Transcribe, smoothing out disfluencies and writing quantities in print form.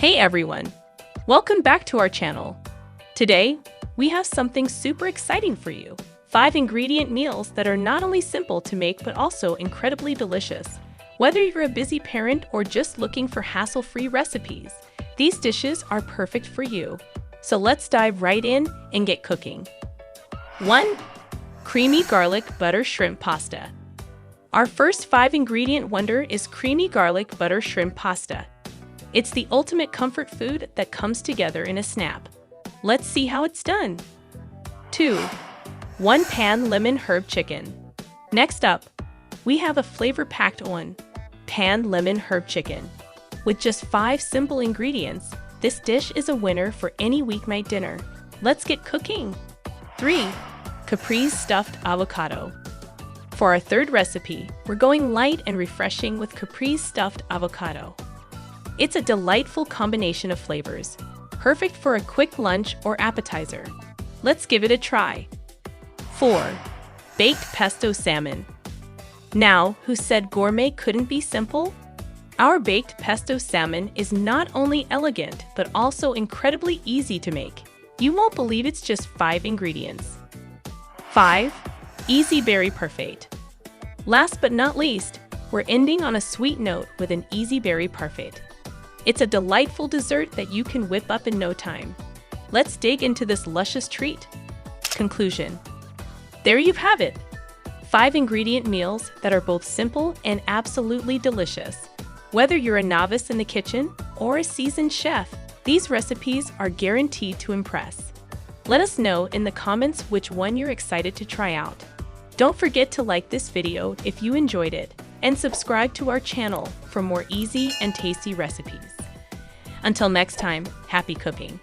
Hey everyone! Welcome back to our channel. Today, we have something super exciting for you. 5 ingredient meals that are not only simple to make but also incredibly delicious. Whether you're a busy parent or just looking for hassle-free recipes, these dishes are perfect for you. So let's dive right in and get cooking. 1. Creamy garlic butter shrimp pasta. Our first 5 ingredient wonder is creamy garlic butter shrimp pasta. It's the ultimate comfort food that comes together in a snap. Let's see how it's done. 2. 1 pan lemon herb chicken. Next up, we have a flavor-packed pan lemon herb chicken. With just 5 simple ingredients, this dish is a winner for any weeknight dinner. Let's get cooking. 3. Capri's stuffed avocado. For our third recipe, we're going light and refreshing with Capri's stuffed avocado. It's a delightful combination of flavors, perfect for a quick lunch or appetizer. Let's give it a try. 4. Baked pesto salmon. Now, who said gourmet couldn't be simple? Our baked pesto salmon is not only elegant, but also incredibly easy to make. You won't believe it's just 5 ingredients. 5. Easy berry parfait. Last but not least, we're ending on a sweet note with an easy berry parfait. It's a delightful dessert that you can whip up in no time. Let's dig into this luscious treat. Conclusion. There you have it. 5 ingredient meals that are both simple and absolutely delicious. Whether you're a novice in the kitchen or a seasoned chef, these recipes are guaranteed to impress. Let us know in the comments which one you're excited to try out. Don't forget to like this video if you enjoyed it, and subscribe to our channel for more easy and tasty recipes. Until next time, happy cooking!